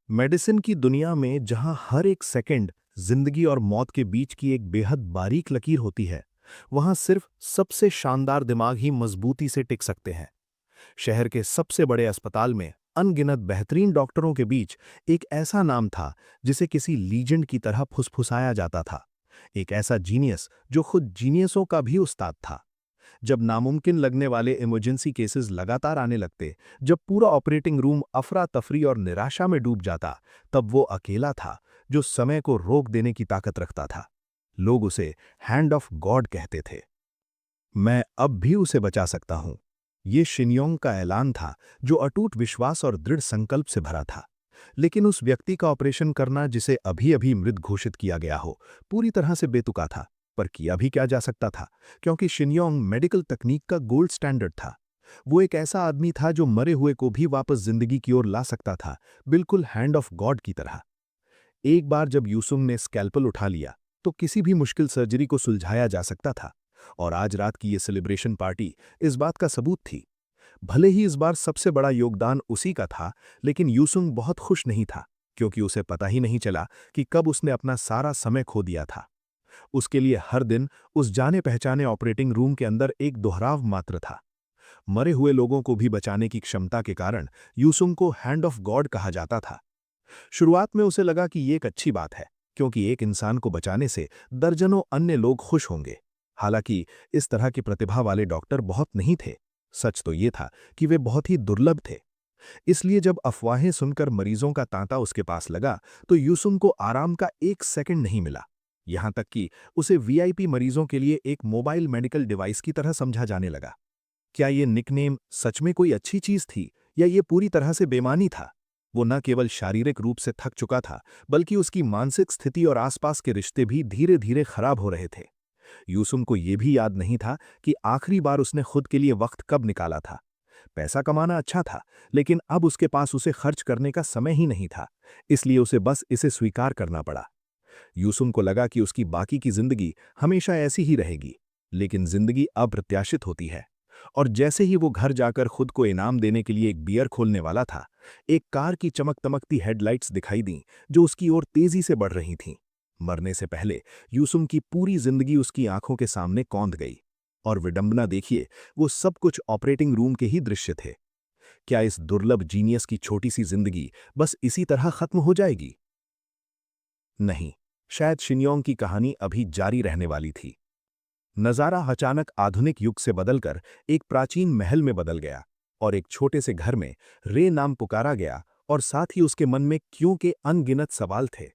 Medicine की दुनिया में जहां हर एक सेकंड जिंदगी और मौत के बीच की एक बेहद बारीक लकीर होती है, वहां सिर्फ सबसे शानदार दिमाग ही मजबूती से टिक सकते हैं। शहर के सबसे बड़े अस्पताल में अनगिनत बेहतरीन डॉक्टरों के बीच एक ऐसा नाम था जिसे किसी लीजेंड की तरह फुसफुसाया जाता था। एक ऐसा जीनियस जो खुद जीनियसों का भी उस्ताद था। जब नामुमकिन लगने वाले इमरजेंसी केसेस लगातार आने लगते, जब पूरा ऑपरेटिंग रूम अफरा तफरी और निराशा में डूब जाता, तब वो अकेला था जो समय को रोक देने की ताकत रखता था। लोग उसे हैंड ऑफ गॉड कहते थे। मैं अब भी उसे बचा सकता हूं। ये शिन्योंग का ऐलान था, जो अटूट विश्वास और दृढ़ संकल्प से भरा था। लेकिन उस व्यक्ति का ऑपरेशन करना जिसे अभी अभी मृत घोषित किया गया हो, पूरी तरह से बेतुका था। पर किया भी क्या जा सकता था, क्योंकि शिन्योंग मेडिकल तकनीक का गोल्ड स्टैंडर्ड था। वो एक ऐसा आदमी था जो मरे हुए को भी वापस जिंदगी की ओर ला सकता था, बिल्कुल हैंड ऑफ गॉड की तरह। एक बार जब यूसुंग ने स्कैल्पल उठा लिया, तो किसी भी मुश्किल सर्जरी को सुलझाया जा सकता था। और आज रात की ये सेलिब्रेशन पार्टी इस बात का सबूत थी। भले ही इस बार सबसे बड़ा योगदान उसी का था, लेकिन यूसुंग बहुत खुश नहीं था, क्योंकि उसे पता ही नहीं चला कि कब उसने अपना सारा समय खो दिया था। उसके लिए हर दिन उस जाने पहचाने ऑपरेटिंग रूम के अंदर एक दोहराव मात्र था। मरे हुए लोगों को भी बचाने की क्षमता के कारण यूसुंग को हैंड ऑफ गॉड कहा जाता था। शुरुआत में उसे लगा कि ये एक अच्छी बात है, क्योंकि एक इंसान को बचाने से दर्जनों अन्य लोग खुश होंगे। हालांकि इस तरह की प्रतिभा वाले डॉक्टर बहुत नहीं थे। सच तो ये था कि वे बहुत ही दुर्लभ थे। इसलिए जब अफवाहें सुनकर मरीजों का तांता उसके पास लगा, तो यूसुंग को आराम का एक सेकंड नहीं मिला। यहां तक कि उसे वीआईपी मरीजों के लिए एक मोबाइल मेडिकल डिवाइस की तरह समझा जाने लगा। क्या ये निकनेम सच में कोई अच्छी चीज थी, या ये पूरी तरह से बेमानी था? वो न केवल शारीरिक रूप से थक चुका था, बल्कि उसकी मानसिक स्थिति और आसपास के रिश्ते भी धीरे धीरे खराब हो रहे थे। यूसुम को यह भी याद नहीं था कि आखिरी बार उसने खुद के लिए वक्त कब निकाला था। पैसा कमाना अच्छा था, लेकिन अब उसके पास उसे खर्च करने का समय ही नहीं था। इसलिए उसे बस इसे स्वीकार करना पड़ा। यूसुम को लगा कि उसकी बाकी की जिंदगी हमेशा ऐसी ही रहेगी। लेकिन जिंदगी अप्रत्याशित होती है। और जैसे ही वो घर जाकर खुद को इनाम देने के लिए एक बियर खोलने वाला था, एक कार की चमक दमकती हेडलाइट्स दिखाई दीं, जो उसकी ओर तेजी से बढ़ रही थीं। मरने से पहले यूसुम की पूरी जिंदगी उसकी आंखों के सामने कौंध गई। और विडंबना देखिए, वो सब कुछ ऑपरेटिंग रूम के ही दृश्य थे। क्या इस दुर्लभ जीनियस की छोटी सी जिंदगी बस इसी तरह खत्म हो जाएगी? नहीं, शायद शिन्योंग की कहानी अभी जारी रहने वाली थी। नज़ारा अचानक आधुनिक युग से बदलकर एक प्राचीन महल में बदल गया, और एक छोटे से घर में रे नाम पुकारा गया, और साथ ही उसके मन में क्यों के अनगिनत सवाल थे।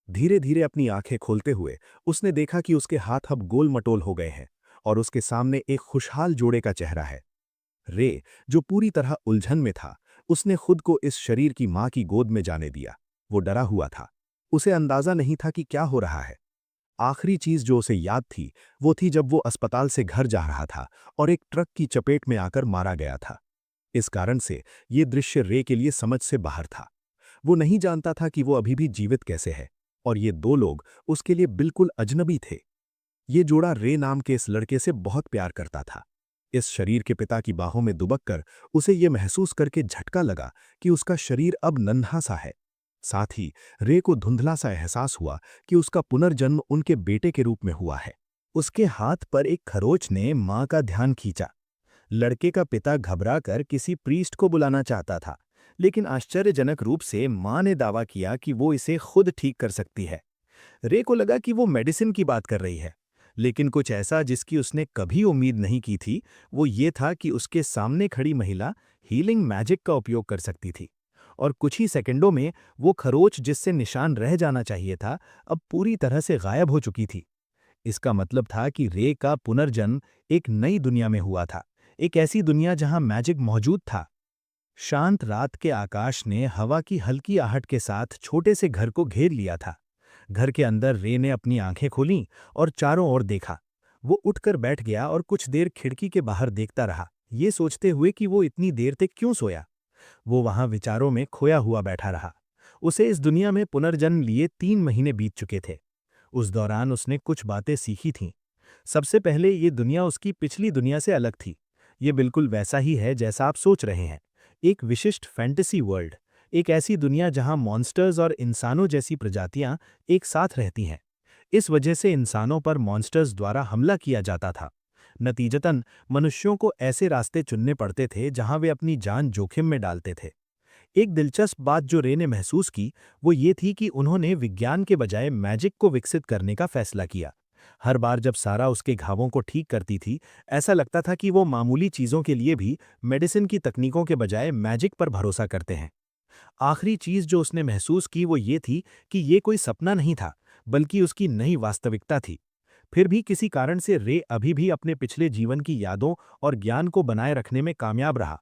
धीरे धीरे अपनी आंखें खोलते हुए उसने देखा कि उसके हाथ अब गोल मटोल हो गए हैं, और उसके सामने एक खुशहाल जोड़े का चेहरा है। रे, जो पूरी तरह उलझन में था, उसने खुद को इस शरीर की मां की गोद में जाने दिया। वो डरा हुआ था। उसे अंदाजा नहीं था कि क्या हो रहा है। आखिरी चीज जो उसे याद थी, वो थी जब वो अस्पताल से घर जा रहा था और एक ट्रक की चपेट में आकर मारा गया था। इस कारण से ये दृश्य रे के लिए समझ से बाहर था। वो नहीं जानता था कि वो अभी भी जीवित कैसे है, और ये दो लोग उसके लिए बिल्कुल अजनबी थे। ये जोड़ा रे नाम के इस लड़के से बहुत प्यार करता था। इस शरीर के पिता की बाहों में दुबककर उसे ये महसूस करके झटका लगा कि उसका शरीर अब नन्हा सा है। साथ ही रे को धुंधला सा एहसास हुआ कि उसका पुनर्जन्म उनके बेटे के रूप में हुआ है। उसके हाथ पर एक खरोच ने मां का ध्यान खींचा। लड़के का पिता घबराकर किसी प्रीस्ट को बुलाना चाहता था, लेकिन आश्चर्यजनक रूप से मां ने दावा किया कि वो इसे खुद ठीक कर सकती है। रे को लगा कि वो मेडिसिन की बात कर रही है, लेकिन कुछ ऐसा जिसकी उसने कभी उम्मीद नहीं की थी, वो ये था कि उसके सामने खड़ी महिला हीलिंग मैजिक का उपयोग कर सकती थी। और कुछ ही सेकंडों में वो खरोच जिससे निशान रह जाना चाहिए था, अब पूरी तरह से गायब हो चुकी थी। इसका मतलब था कि रे का पुनर्जन्म एक नई दुनिया में हुआ था, एक ऐसी दुनिया जहां मैजिक मौजूद था। शांत रात के आकाश ने हवा की हल्की आहट के साथ छोटे से घर को घेर लिया था। घर के अंदर रे ने अपनी आंखें खोलीं और चारों ओर देखा। वो उठकर बैठ गया और कुछ देर खिड़की के बाहर देखता रहा, ये सोचते हुए कि वो इतनी देर तक क्यों सोया। वो वहां विचारों में खोया हुआ बैठा रहा। उसे इस दुनिया में पुनर्जन्म लिए 3 महीने बीत चुके थे। उस दौरान उसने कुछ बातें सीखी थीं। सबसे पहले ये दुनिया उसकी पिछली दुनिया से अलग थी। ये बिल्कुल वैसा ही है जैसा आप सोच रहे हैं। एक विशिष्ट फैंटेसी वर्ल्ड। एक ऐसी दुनिया जहां मॉन्स्टर्स और इंसानों जैसी प्रजातियां एक साथ रहती हैं। इस वजह से इंसानों पर मॉन्स्टर्स द्वारा हमला किया जाता था। नतीजतन मनुष्यों को ऐसे रास्ते चुनने पड़ते थे जहां वे अपनी जान जोखिम में डालते थे। एक दिलचस्प बात जो रे ने महसूस की वो ये थी कि उन्होंने विज्ञान के बजाय मैजिक को विकसित करने का फैसला किया। हर बार जब सारा उसके घावों को ठीक करती थी, ऐसा लगता था कि वो मामूली चीजों के लिए भी मेडिसिन की तकनीकों के बजाय मैजिक पर भरोसा करते हैं। आखिरी चीज जो उसने महसूस की वो ये थी कि ये कोई सपना नहीं था, बल्कि उसकी नई वास्तविकता थी। फिर भी किसी कारण से रे अभी भी अपने पिछले जीवन की यादों और ज्ञान को बनाए रखने में कामयाब रहा।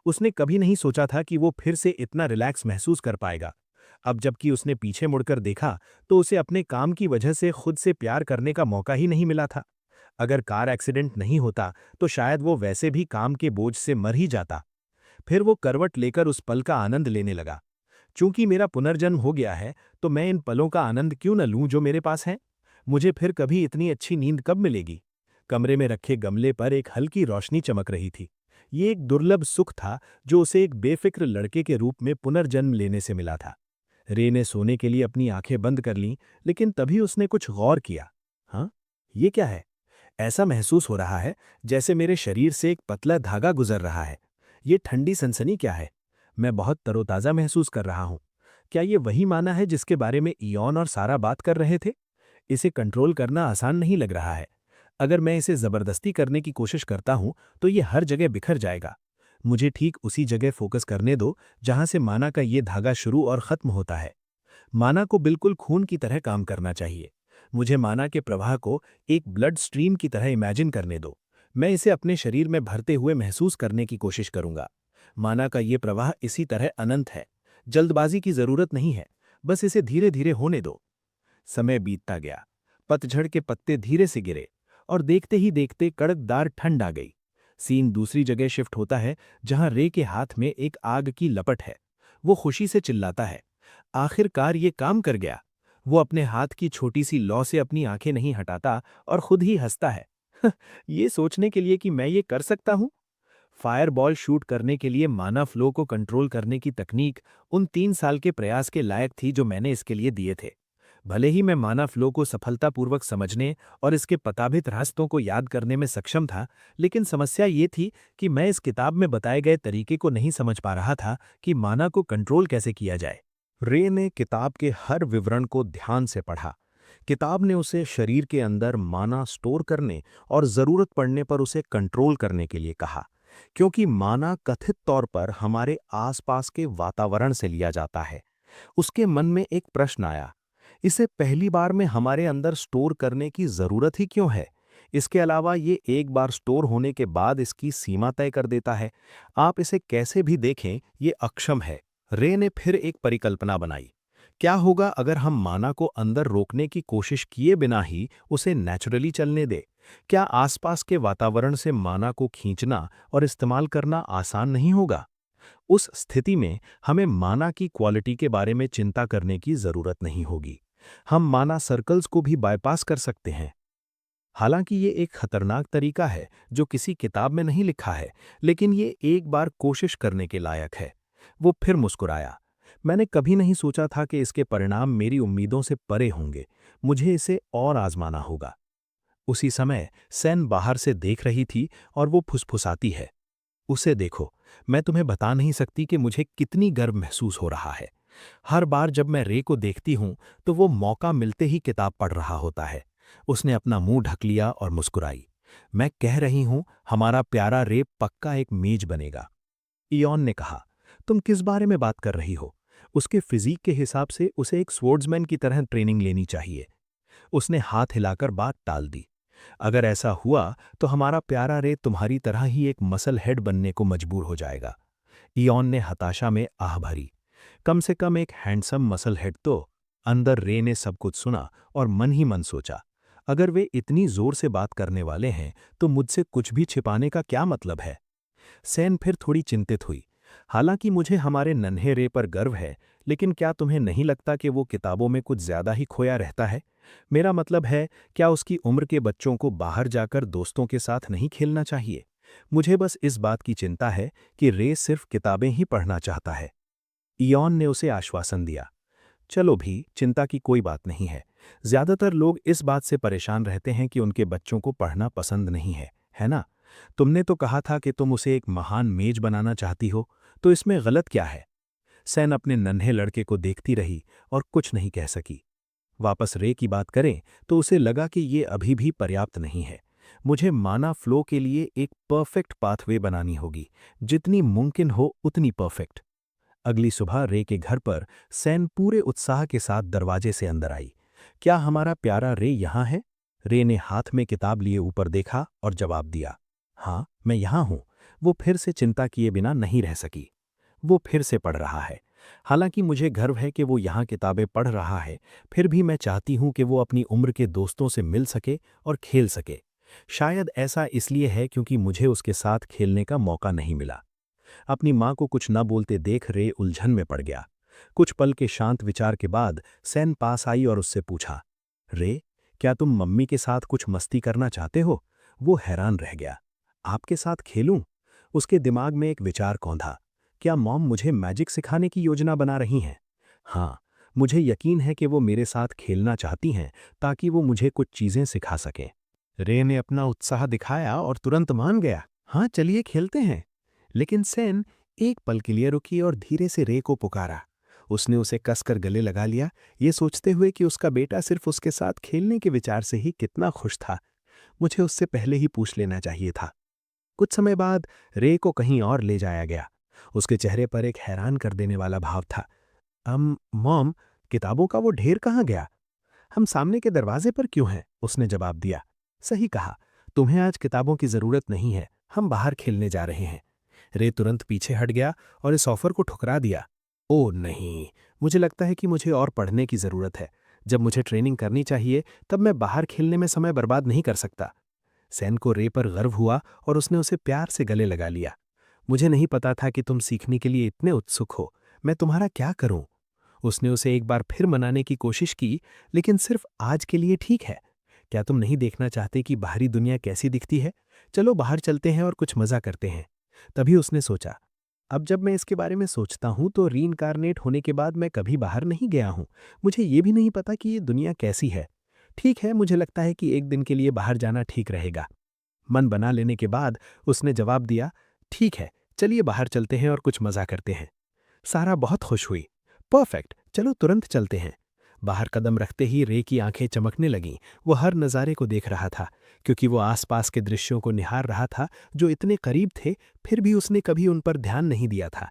उसने कभी नहीं सोचा था कि वो फिर से इतना रिलैक्स महसूस कर पाएगा। अब जबकि उसने पीछे मुड़कर देखा, तो उसे अपने काम की वजह से खुद से प्यार करने का मौका ही नहीं मिला था। अगर कार एक्सीडेंट नहीं होता, तो शायद वो वैसे भी काम के बोझ से मर ही जाता। फिर वो करवट लेकर उस पल का आनंद लेने लगा। चूंकि मेरा पुनर्जन्म हो गया है, तो मैं इन पलों का आनंद क्यों न लूं जो मेरे पास हैं? मुझे फिर कभी इतनी अच्छी नींद कब मिलेगी? कमरे में रखे गमले पर एक हल्की रोशनी चमक रही थी। ये एक दुर्लभ सुख था जो उसे एक बेफिक्र लड़के के रूप में पुनर्जन्म लेने से मिला था। रे ने सोने के लिए अपनी आंखें बंद कर लीं, लेकिन तभी उसने कुछ गौर किया। हाँ, ये क्या है? ऐसा महसूस हो रहा है जैसे मेरे शरीर से एक पतला धागा गुजर रहा है। ये ठंडी सनसनी क्या है? मैं बहुत तरोताजा महसूस कर रहा हूँ। क्या ये वही माना है जिसके बारे में इयॉन और सारा बात कर रहे थे? इसे कंट्रोल करना आसान नहीं लग रहा है। अगर मैं इसे जबरदस्ती करने की कोशिश करता हूं, तो ये हर जगह बिखर जाएगा। मुझे ठीक उसी जगह फोकस करने दो जहां से माना का ये धागा शुरू और खत्म होता है। माना को बिल्कुल खून की तरह काम करना चाहिए। मुझे माना के प्रवाह को एक ब्लड स्ट्रीम की तरह इमेजिन करने दो। मैं इसे अपने शरीर में भरते हुए महसूस करने की कोशिश करूंगा। माना का ये प्रवाह इसी तरह अनंत है। जल्दबाजी की जरूरत नहीं है, बस इसे धीरे धीरे होने दो। समय बीतता गया। पतझड़ के पत्ते धीरे से गिरे और देखते ही देखते कड़कदार ठंड आ गई। सीन दूसरी जगह शिफ्ट होता है जहां रे के हाथ में एक आग की लपट है। वो खुशी से चिल्लाता है, आखिरकार ये काम कर गया। वो अपने हाथ की छोटी सी लौ से अपनी आंखें नहीं हटाता और खुद ही हंसता है। ये सोचने के लिए कि मैं ये कर सकता हूं। फायरबॉल शूट करने के लिए माना फ्लो को कंट्रोल करने की तकनीक उन 3 साल के प्रयास के लायक थी जो मैंने इसके लिए दिए थे। भले ही मैं माना फ्लो को सफलतापूर्वक समझने और इसके पताभित रास्तों को याद करने में सक्षम था, लेकिन समस्या ये थी कि मैं इस किताब में बताए गए तरीके को नहीं समझ पा रहा था कि माना को कंट्रोल कैसे किया जाए। रे ने किताब के हर विवरण को ध्यान से पढ़ा। किताब ने उसे शरीर के अंदर माना स्टोर करने और जरूरत पड़ने पर उसे कंट्रोल करने के लिए कहा, क्योंकि माना कथित तौर पर हमारे आसपास के वातावरण से लिया जाता है। उसके मन में एक प्रश्न आया, इसे पहली बार में हमारे अंदर स्टोर करने की जरूरत ही क्यों है? इसके अलावा ये एक बार स्टोर होने के बाद इसकी सीमा तय कर देता है। आप इसे कैसे भी देखें, ये अक्षम है। रे ने फिर एक परिकल्पना बनाई। क्या होगा अगर हम माना को अंदर रोकने की कोशिश किए बिना ही उसे नेचुरली चलने दे? क्या आसपास के वातावरण से माना को खींचना और इस्तेमाल करना आसान नहीं होगा? उस स्थिति में हमें माना की क्वालिटी के बारे में चिंता करने की जरूरत नहीं होगी। हम माना सर्कल्स को भी बाईपास कर सकते हैं। हालांकि ये एक खतरनाक तरीका है जो किसी किताब में नहीं लिखा है, लेकिन ये एक बार कोशिश करने के लायक है। वो फिर मुस्कुराया। मैंने कभी नहीं सोचा था कि इसके परिणाम मेरी उम्मीदों से परे होंगे। मुझे इसे और आजमाना होगा। उसी समय सैन बाहर से देख रही थी और वो फुसफुसाती है, उसे देखो, मैं तुम्हें बता नहीं सकती कि मुझे कितनी गर्व महसूस हो रहा है। हर बार जब मैं रे को देखती हूं, तो वो मौका मिलते ही किताब पढ़ रहा होता है। उसने अपना मुंह ढक लिया और मुस्कुराई। मैं कह रही हूं, हमारा प्यारा रे पक्का एक मेज बनेगा। इयॉन ने कहा, तुम किस बारे में बात कर रही हो? उसके फिजीक के हिसाब से उसे एक स्वॉर्ड्समैन की तरह ट्रेनिंग लेनी चाहिए। उसने हाथ हिलाकर बात टाल दी। अगर ऐसा हुआ तो हमारा प्यारा रे तुम्हारी तरह ही एक मसल हेड बनने को मजबूर हो जाएगा। इयॉन ने हताशा में आह भरी। कम से कम एक हैंडसम मसल हेड तो। अंदर रे ने सब कुछ सुना और मन ही मन सोचा, अगर वे इतनी जोर से बात करने वाले हैं तो मुझसे कुछ भी छिपाने का क्या मतलब है? सैन फिर थोड़ी चिंतित हुई। हालांकि मुझे हमारे नन्हे रे पर गर्व है, लेकिन क्या तुम्हें नहीं लगता कि वो किताबों में कुछ ज्यादा ही खोया रहता है? मेरा मतलब है, क्या उसकी उम्र के बच्चों को बाहर जाकर दोस्तों के साथ नहीं खेलना चाहिए? मुझे बस इस बात की चिंता है कि रे सिर्फ किताबें ही पढ़ना चाहता है। इयॉन ने उसे आश्वासन दिया। चलो भी, चिंता की कोई बात नहीं है। ज्यादातर लोग इस बात से परेशान रहते हैं कि उनके बच्चों को पढ़ना पसंद नहीं है ना? तुमने तो कहा था कि तुम उसे एक महान मेज बनाना चाहती हो, तो इसमें गलत क्या है? सैन अपने नन्हे लड़के को देखती रही और कुछ नहीं कह सकी। वापस रे की बात करें तो उसे लगा कि ये अभी भी पर्याप्त नहीं है। मुझे माना फ्लो के लिए एक परफेक्ट पाथवे बनानी होगी, जितनी मुमकिन हो उतनी परफेक्ट। अगली सुबह रे के घर पर सैन पूरे उत्साह के साथ दरवाजे से अंदर आई। क्या हमारा प्यारा रे यहाँ है? रे ने हाथ में किताब लिए ऊपर देखा और जवाब दिया, हाँ मैं यहाँ हूँ। वो फिर से चिंता किए बिना नहीं रह सकी। वो फिर से पढ़ रहा है। हालांकि मुझे गर्व है कि वो यहाँ किताबें पढ़ रहा है, फिर भी मैं चाहती हूँ कि वो अपनी उम्र के दोस्तों से मिल सके और खेल सके। शायद ऐसा इसलिए है क्योंकि मुझे उसके साथ खेलने का मौका नहीं मिला। अपनी माँ को कुछ न बोलते देख रे उलझन में पड़ गया। कुछ पल के शांत विचार के बाद सैन पास आई और उससे पूछा, रे, क्या तुम मम्मी के साथ कुछ मस्ती करना चाहते हो? वो हैरान रह गया। आपके साथ खेलूं? उसके दिमाग में एक विचार कौंधा। क्या मॉम मुझे मैजिक सिखाने की योजना बना रही हैं? हाँ, मुझे यकीन है कि वो मेरे साथ खेलना चाहती हैं ताकि वो मुझे कुछ चीजें सिखा सकें। रे ने अपना उत्साह दिखाया और तुरंत मान गया। हाँ चलिए खेलते हैं। लेकिन सैन एक पल के लिए रुकी और धीरे से रे को पुकारा। उसने उसे कसकर गले लगा लिया, ये सोचते हुए कि उसका बेटा सिर्फ उसके साथ खेलने के विचार से ही कितना खुश था। मुझे उससे पहले ही पूछ लेना चाहिए था। कुछ समय बाद रे को कहीं और ले जाया गया। उसके चेहरे पर एक हैरान कर देने वाला भाव था। मॉम, किताबों का वो ढेर कहाँ गया? हम सामने के दरवाजे पर क्यों हैं? उसने जवाब दिया। सही कहा, तुम्हें आज किताबों की जरूरत नहीं है, हम बाहर खेलने जा रहे हैं। रे तुरंत पीछे हट गया और इस ऑफर को ठुकरा दिया। ओह नहीं, मुझे लगता है कि मुझे और पढ़ने की जरूरत है। जब मुझे ट्रेनिंग करनी चाहिए तब मैं बाहर खेलने में समय बर्बाद नहीं कर सकता। सैन को रे पर गर्व हुआ और उसने उसे प्यार से गले लगा लिया। मुझे नहीं पता था कि तुम सीखने के लिए इतने उत्सुक हो। मैं तुम्हारा क्या करूं? उसने उसे एक बार फिर मनाने की कोशिश की, लेकिन सिर्फ आज के लिए ठीक है। क्या तुम नहीं देखना चाहते कि बाहरी दुनिया कैसी दिखती है? चलो बाहर चलते हैं और कुछ मजा करते हैं। तभी उसने सोचा, अब जब मैं इसके बारे में सोचता हूं तो रीइंकार्नेट होने के बाद मैं कभी बाहर नहीं गया हूं। मुझे ये भी नहीं पता कि ये दुनिया कैसी है। ठीक है, मुझे लगता है कि एक दिन के लिए बाहर जाना ठीक रहेगा। मन बना लेने के बाद उसने जवाब दिया, ठीक है, चलिए बाहर चलते हैं और कुछ मजा करते हैं। सारा बहुत खुश हुई। परफेक्ट, चलो तुरंत चलते हैं। बाहर कदम रखते ही रे की आंखें चमकने लगीं। वो हर नज़ारे को देख रहा था, क्योंकि वो आसपास के दृश्यों को निहार रहा था जो इतने करीब थे, फिर भी उसने कभी उन पर ध्यान नहीं दिया था।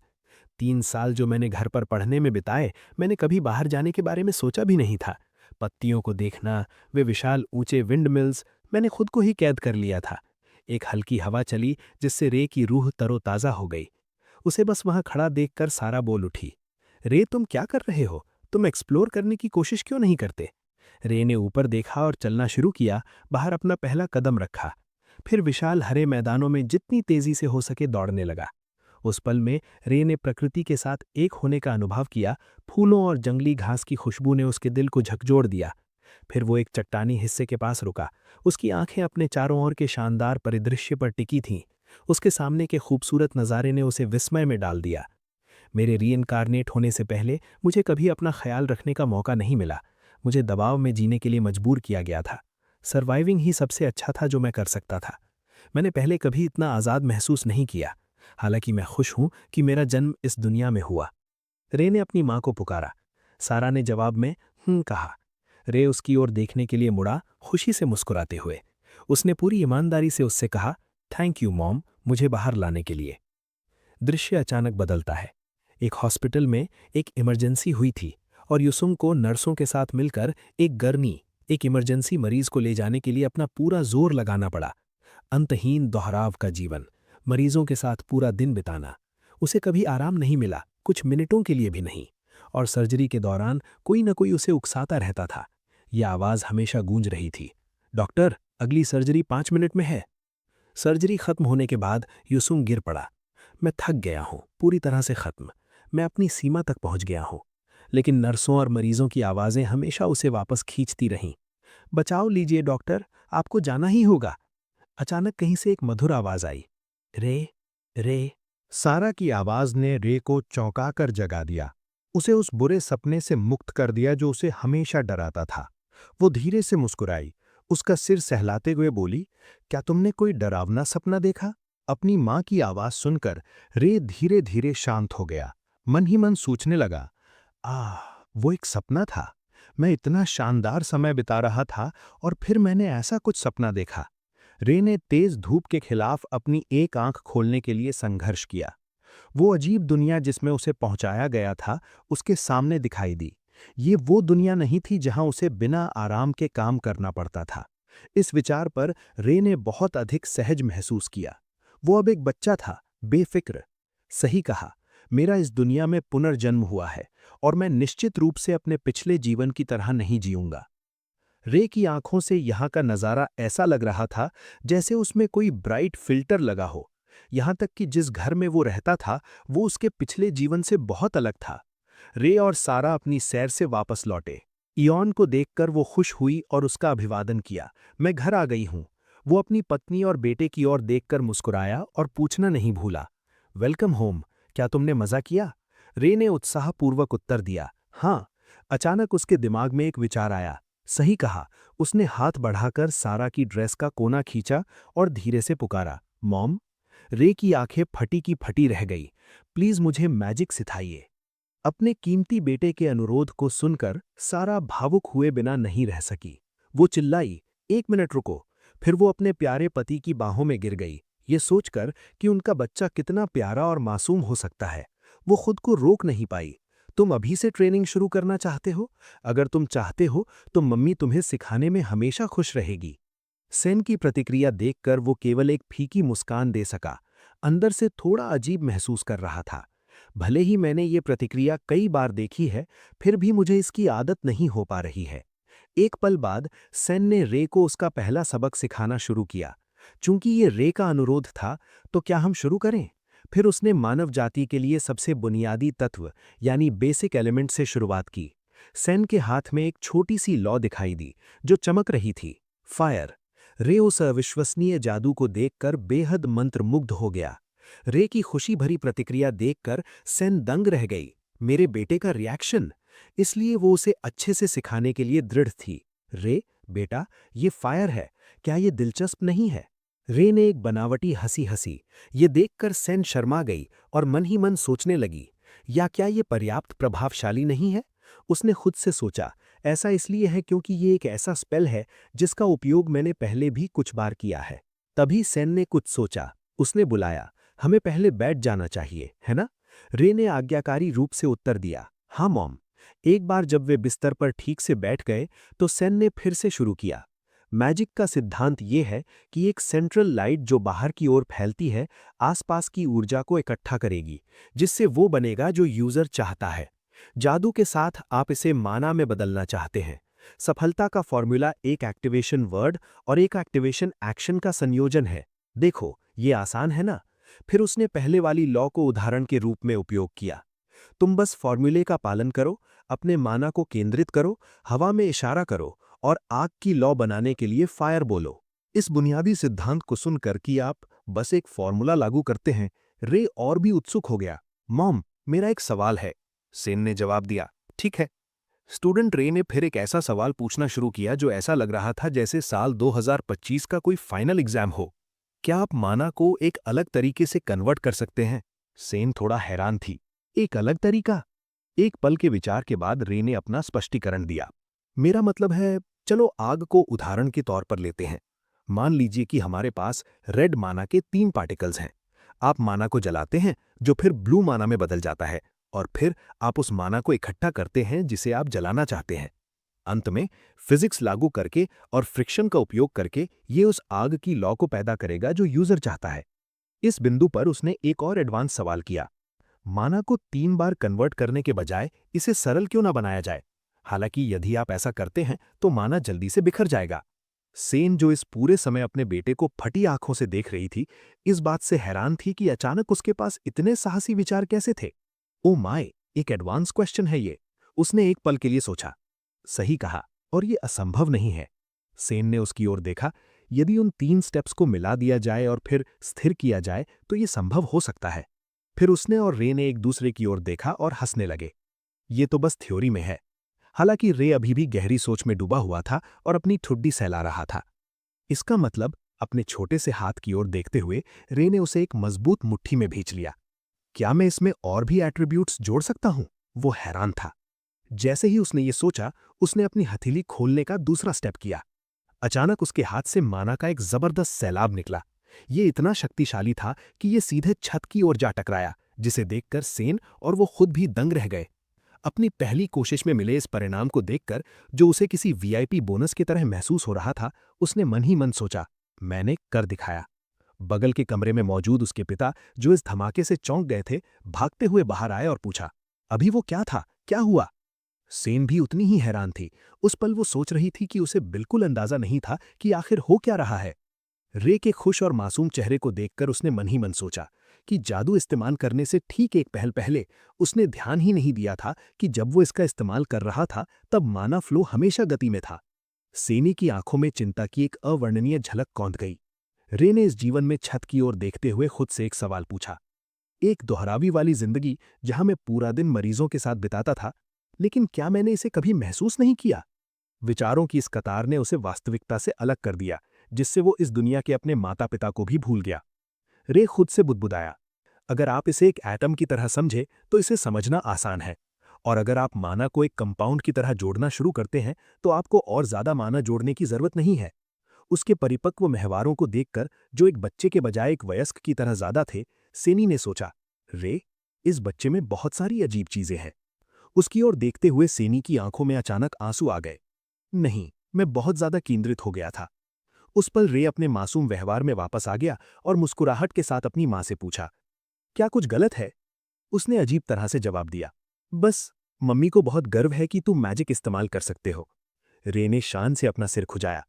3 साल जो मैंने घर पर पढ़ने में बिताए, मैंने कभी बाहर जाने के बारे में सोचा भी नहीं था। पत्तियों को देखना, वे विशाल ऊंचे विंड मिल्स, मैंने खुद को ही कैद कर लिया था। एक हल्की हवा चली जिससे रे की रूह तरोताज़ा हो गई। उसे बस वहां खड़ा देखकर सारा बोल उठी, रे तुम क्या कर रहे हो? तुम एक्सप्लोर करने की कोशिश क्यों नहीं करते? रे ने ऊपर देखा और चलना शुरू किया, बाहर अपना पहला कदम रखा। फिर विशाल हरे मैदानों में जितनी तेजी से हो सके दौड़ने लगा। उस पल में रे ने प्रकृति के साथ एक होने का अनुभव किया। फूलों और जंगली घास की खुशबू ने उसके दिल को झकझोर दिया। फिर वो एक चट्टानी हिस्से के पास रुका। उसकी आंखें अपने चारों ओर के शानदार परिदृश्य पर टिकी थीं। उसके सामने के खूबसूरत नज़ारे ने उसे विस्मय में डाल दिया। मेरे रीइंकार्नेट होने से पहले मुझे कभी अपना ख्याल रखने का मौका नहीं मिला। मुझे दबाव में जीने के लिए मजबूर किया गया था। सर्वाइविंग ही सबसे अच्छा था जो मैं कर सकता था। मैंने पहले कभी इतना आज़ाद महसूस नहीं किया। हालांकि मैं खुश हूं कि मेरा जन्म इस दुनिया में हुआ। रे ने अपनी माँ को पुकारा। सारा ने जवाब में कहा। रे उसकी ओर देखने के लिए मुड़ा, खुशी से मुस्कुराते हुए। उसने पूरी ईमानदारी से उससे कहा, थैंक यू मॉम, मुझे बाहर लाने के लिए। दृश्य अचानक बदलता है। एक हॉस्पिटल में एक इमरजेंसी हुई थी और युसुम को नर्सों के साथ मिलकर एक इमरजेंसी मरीज को ले जाने के लिए अपना पूरा जोर लगाना पड़ा। अंतहीन दोहराव का जीवन, मरीजों के साथ पूरा दिन बिताना। उसे कभी आराम नहीं मिला, कुछ मिनटों के लिए भी नहीं। और सर्जरी के दौरान कोई न कोई उसे उकसाता रहता था। यह आवाज़ हमेशा गूंज रही थी, डॉक्टर, अगली सर्जरी 5 मिनट में है। सर्जरी खत्म होने के बाद युसुम गिर पड़ा। मैं थक गया हूँ, पूरी तरह से खत्म। मैं अपनी सीमा तक पहुंच गया हूं। लेकिन नर्सों और मरीजों की आवाजें हमेशा उसे वापस खींचती रहीं। बचाव लीजिए डॉक्टर, आपको जाना ही होगा। अचानक कहीं से एक मधुर आवाज आई, रे रे। सारा की आवाज ने रे को चौंका कर जगा दिया। उसे उस बुरे सपने से मुक्त कर दिया जो उसे हमेशा डराता था। वो धीरे से मुस्कुराई, उसका सिर सहलाते हुए बोली, क्या तुमने कोई डरावना सपना देखा? अपनी माँ की आवाज़ सुनकर रे धीरे धीरे शांत हो गया। मन ही मन सोचने लगा, आह! वो एक सपना था। मैं इतना शानदार समय बिता रहा था और फिर मैंने ऐसा कुछ सपना देखा। रे ने तेज धूप के खिलाफ अपनी एक आंख खोलने के लिए संघर्ष किया। वो अजीब दुनिया जिसमें उसे पहुंचाया गया था, उसके सामने दिखाई दी। ये वो दुनिया नहीं थी जहां उसे बिना आराम के काम करना पड़ता था। इस विचार पर रे ने बहुत अधिक सहज महसूस किया। वो अब एक बच्चा था, बेफिक्र। सही कहा, मेरा इस दुनिया में पुनर्जन्म हुआ है और मैं निश्चित रूप से अपने पिछले जीवन की तरह नहीं जीऊंगा। रे की आंखों से यहाँ का नज़ारा ऐसा लग रहा था जैसे उसमें कोई ब्राइट फिल्टर लगा हो। यहाँ तक कि जिस घर में वो रहता था, वो उसके पिछले जीवन से बहुत अलग था। रे और सारा अपनी सैर से वापस लौटे। इयॉन को देखकर वो खुश हुई और उसका अभिवादन किया। मैं घर आ गई हूँ। वो अपनी पत्नी और बेटे की ओर देखकर मुस्कुराया और पूछना नहीं भूला, वेलकम होम, क्या तुमने मज़ा किया? रे ने उत्साहपूर्वक उत्तर दिया, हाँ। अचानक उसके दिमाग में एक विचार आया। सही कहा। उसने हाथ बढ़ाकर सारा की ड्रेस का कोना खींचा और धीरे से पुकारा, मॉम। रे की आंखें फटी की फटी रह गई। प्लीज मुझे मैजिक सिखाइए। अपने कीमती बेटे के अनुरोध को सुनकर सारा भावुक हुए बिना नहीं रह सकी। वो चिल्लाई, एक मिनट रुको। फिर वो अपने प्यारे पति की बाहों में गिर गई, ये सोचकर कि उनका बच्चा कितना प्यारा और मासूम हो सकता है। वो खुद को रोक नहीं पाई। तुम अभी से ट्रेनिंग शुरू करना चाहते हो? अगर तुम चाहते हो तो मम्मी तुम्हें सिखाने में हमेशा खुश रहेगी। सेन की प्रतिक्रिया देखकर वो केवल एक फीकी मुस्कान दे सका। अंदर से थोड़ा अजीब महसूस कर रहा था। भले ही मैंने ये प्रतिक्रिया कई बार देखी है, फिर भी मुझे इसकी आदत नहीं हो पा रही है। एक पल बाद सेन ने रे को उसका पहला सबक सिखाना शुरू किया। चूंकि ये रे का अनुरोध था, तो क्या हम शुरू करें? फिर उसने मानव जाति के लिए सबसे बुनियादी तत्व यानी बेसिक एलिमेंट से शुरुआत की। सेन के हाथ में एक छोटी सी लौ दिखाई दी जो चमक रही थी, फायर। रे उस अविश्वसनीय जादू को देखकर बेहद मंत्रमुग्ध हो गया। रे की खुशी भरी प्रतिक्रिया देखकर सेन दंग रह गई। मेरे बेटे का रिएक्शन! इसलिए वो उसे अच्छे से सिखाने के लिए दृढ़ थी। रे, बेटा, ये फायर है, क्या ये दिलचस्प नहीं है? रे ने एक बनावटी हंसी हंसी। ये देखकर सेन शर्मा गई और मन ही मन सोचने लगी, या क्या ये पर्याप्त प्रभावशाली नहीं है? उसने खुद से सोचा, ऐसा इसलिए है क्योंकि ये एक ऐसा स्पेल है जिसका उपयोग मैंने पहले भी कुछ बार किया है। तभी सेन ने कुछ सोचा। उसने बुलाया, हमें पहले बैठ जाना चाहिए, है ना? रे ने आज्ञाकारी रूप से उत्तर दिया, हाँ मॉम। एक बार जब वे बिस्तर पर ठीक से बैठ गए, तो सेन ने फिर से शुरू किया। मैजिक का सिद्धांत ये है कि एक सेंट्रल लाइट जो बाहर की ओर फैलती है, आसपास की ऊर्जा को इकट्ठा करेगी, जिससे वो बनेगा जो यूजर चाहता है। जादू के साथ आप इसे माना में बदलना चाहते हैं। सफलता का फॉर्मूला एक एक्टिवेशन वर्ड और एक एक्टिवेशन एक्शन का संयोजन है। देखो, ये आसान है ना? फिर उसने पहले वाली लॉ को उदाहरण के रूप में उपयोग किया। तुम बस फॉर्मूले का पालन करो, अपने माना को केंद्रित करो, हवा में इशारा करो और आग की लौ बनाने के लिए फायर बोलो। इस बुनियादी सिद्धांत को सुनकर कि आप बस एक फॉर्मूला लागू करते हैं, रे और भी उत्सुक हो गया। मॉम, मेरा एक सवाल है। सेन ने जवाब दिया, ठीक है। स्टूडेंट रे ने फिर एक ऐसा सवाल पूछना शुरू किया जो ऐसा लग रहा था जैसे साल 2025 का कोई फाइनल एग्जाम हो। क्या आप माना को एक अलग तरीके से कन्वर्ट कर सकते हैं? सेन थोड़ा हैरान थी। एक अलग तरीका? एक पल के विचार के बाद रे ने अपना स्पष्टीकरण दिया। मेरा मतलब है, चलो आग को उदाहरण के तौर पर लेते हैं। मान लीजिए कि हमारे पास रेड माना के 3 पार्टिकल्स हैं। आप माना को जलाते हैं, जो फिर ब्लू माना में बदल जाता है, और फिर आप उस माना को इकट्ठा करते हैं जिसे आप जलाना चाहते हैं। अंत में फिजिक्स लागू करके और फ्रिक्शन का उपयोग करके ये उस आग की लॉ को पैदा करेगा जो यूजर चाहता है। इस बिंदु पर उसने एक और एडवांस सवाल किया। माना को 3 बार कन्वर्ट करने के बजाय इसे सरल क्यों ना बनाया जाए? हालांकि यदि आप ऐसा करते हैं तो माना जल्दी से बिखर जाएगा। सेन, जो इस पूरे समय अपने बेटे को फटी आंखों से देख रही थी, इस बात से हैरान थी कि अचानक उसके पास इतने साहसी विचार कैसे थे। ओ माय, एक एडवांस क्वेश्चन है ये। उसने एक पल के लिए सोचा। सही कहा, और ये असंभव नहीं है। सेन ने उसकी ओर देखा। यदि उन 3 स्टेप्स को मिला दिया जाए और फिर स्थिर किया जाए तो ये संभव हो सकता है। फिर उसने और रे ने एक दूसरे की ओर देखा और हंसने लगे। ये तो बस थ्योरी में है। हालांकि रे अभी भी गहरी सोच में डूबा हुआ था और अपनी ठुड्डी सहला रहा था। इसका मतलब, अपने छोटे से हाथ की ओर देखते हुए रे ने उसे एक मजबूत मुट्ठी में भींच लिया। क्या मैं इसमें और भी एट्रीब्यूट्स जोड़ सकता हूं? वो हैरान था। जैसे ही उसने ये सोचा, उसने अपनी हथेली खोलने का दूसरा स्टेप किया। अचानक उसके हाथ से माना का एक जबरदस्त सैलाब निकला। ये इतना शक्तिशाली था कि ये सीधे छत की ओर जा टकराया, जिसे देखकर सेन और वो खुद भी दंग रह गए। अपनी पहली कोशिश में मिले इस परिणाम को देखकर, जो उसे किसी वीआईपी बोनस की तरह महसूस हो रहा था, उसने मन ही मन सोचा, मैंने कर दिखाया। बगल के कमरे में मौजूद उसके पिता, जो इस धमाके से चौंक गए थे, भागते हुए बाहर आए और पूछा, अभी वो क्या था, क्या हुआ? सेन भी उतनी ही हैरान थी। उस पल वो सोच रही थी कि उसे बिल्कुल अंदाजा नहीं था कि आखिर हो क्या रहा है। रे के खुश और मासूम चेहरे को देखकर उसने मन ही मन सोचा कि जादू इस्तेमाल करने से ठीक एक पहल पहले उसने ध्यान ही नहीं दिया था कि जब वो इसका इस्तेमाल कर रहा था तब माना फ्लो हमेशा गति में था। सेनी की आंखों में चिंता की एक अवर्णनीय झलक कौंध गई। रे ने इस जीवन में छत की ओर देखते हुए खुद से एक सवाल पूछा। एक दोहरावी वाली जिंदगी जहां मैं पूरा दिन मरीजों के साथ बिताता था, लेकिन क्या मैंने इसे कभी महसूस नहीं किया? विचारों की इस कतार ने उसे वास्तविकता से अलग कर दिया, जिससे वो इस दुनिया के अपने माता पिता को भी भूल गया। रे खुद से बुदबुदाया, अगर आप इसे एक एटम की तरह समझे तो इसे समझना आसान है, और अगर आप माना को एक कंपाउंड की तरह जोड़ना शुरू करते हैं तो आपको और ज्यादा माना जोड़ने की जरूरत नहीं है। उसके परिपक्व व्यवहारों को देखकर, जो एक बच्चे के बजाय एक वयस्क की तरह ज्यादा थे, सेनी ने सोचा, रे, इस बच्चे में बहुत सारी अजीब चीजें हैं। उसकी ओर देखते हुए सेनी की आंखों में अचानक आंसू आ गए। नहीं, मैं बहुत ज्यादा केंद्रित हो गया था। उस पल रे अपने मासूम व्यवहार में वापस आ गया और मुस्कुराहट के साथ अपनी मां से पूछा, क्या कुछ गलत है? उसने अजीब तरह से जवाब दिया, बस मम्मी को बहुत गर्व है कि तुम मैजिक इस्तेमाल कर सकते हो। रे ने शान से अपना सिर खुजाया,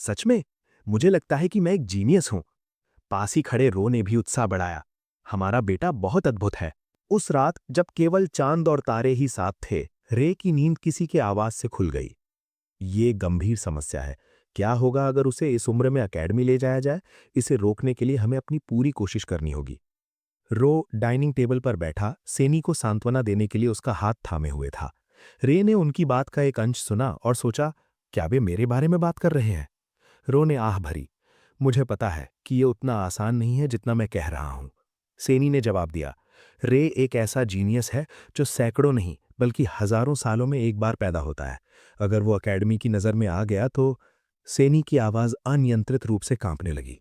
सच में? मुझे लगता है कि मैं एक जीनियस हूं। पास ही खड़े रो ने भी उत्साह बढ़ाया, हमारा बेटा बहुत अद्भुत है। उस रात जब केवल चांद और तारे ही साथ थे, रे की नींद किसी के आवाज से खुल गई। ये गंभीर समस्या है। क्या होगा अगर उसे इस उम्र में एकेडमी ले जाया जाए? इसे रोकने के लिए हमें अपनी पूरी कोशिश करनी होगी। रो डाइनिंग टेबल पर बैठा सेनी को सांत्वना देने के लिए उसका हाथ थामे हुए था। रे ने उनकी बात का एक अंश सुना और सोचा, क्या वे मेरे बारे में बात कर रहे हैं? रो ने आह भरी, मुझे पता है कि ये उतना आसान नहीं है जितना मैं कह रहा हूं। सेनी ने जवाब दिया, रे एक ऐसा जीनियस है जो सैकड़ों नहीं बल्कि हजारों सालों में एक बार पैदा होता है। अगर वो एकेडमी की नज़र में आ गया तो। सेनी की आवाज़ अनियंत्रित रूप से कांपने लगी।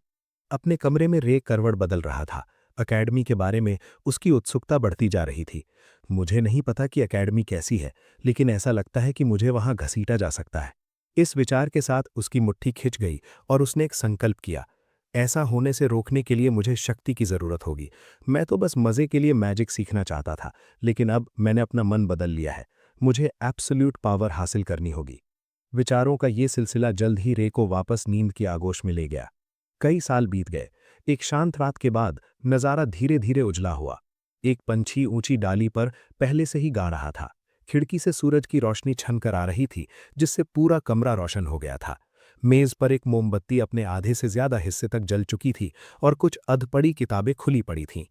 अपने कमरे में रे करवट बदल रहा था। एकेडमी के बारे में उसकी उत्सुकता बढ़ती जा रही थी। मुझे नहीं पता कि एकेडमी कैसी है, लेकिन ऐसा लगता है कि मुझे वहां घसीटा जा सकता है। इस विचार के साथ उसकी मुट्ठी खिंच गई और उसने एक संकल्प किया, ऐसा होने से रोकने के लिए मुझे शक्ति की जरूरत होगी। मैं तो बस मजे के लिए मैजिक सीखना चाहता था, लेकिन अब मैंने अपना मन बदल लिया है। मुझे एब्सोल्यूट पावर हासिल करनी होगी। विचारों का ये सिलसिला जल्द ही रे को वापस नींद की आगोश में ले गया। कई साल बीत गए। एक शांत रात के बाद नजारा धीरे धीरे उजला हुआ। एक पंछी ऊंची डाली पर पहले से ही गा रहा था। खिड़की से सूरज की रोशनी छनकर आ रही थी, जिससे पूरा कमरा रोशन हो गया था। मेज पर एक मोमबत्ती अपने आधे से ज्यादा हिस्से तक जल चुकी थी और कुछ अधपड़ी किताबें खुली पड़ी थीं।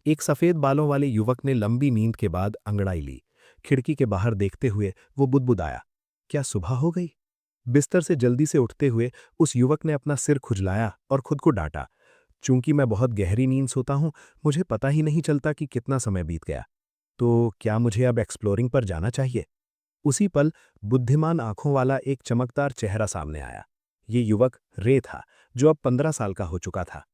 एक सफेद बालों वाले युवक ने लंबी नींद के बाद अंगड़ाई ली। खिड़की के बाहर देखते हुए वो बुदबुदाया, क्या सुबह हो गई? बिस्तर से जल्दी से उठते हुए उस युवक ने अपना सिर खुजलाया और खुद को डांटा, चूंकि मैं बहुत गहरी नींद सोता हूं, मुझे पता ही नहीं चलता कि कितना समय बीत गया। तो क्या मुझे अब एक्सप्लोरिंग पर जाना चाहिए? उसी पल बुद्धिमान आंखों वाला एक चमकदार चेहरा सामने आया। ये युवक रे था, जो अब 15 साल का हो चुका था।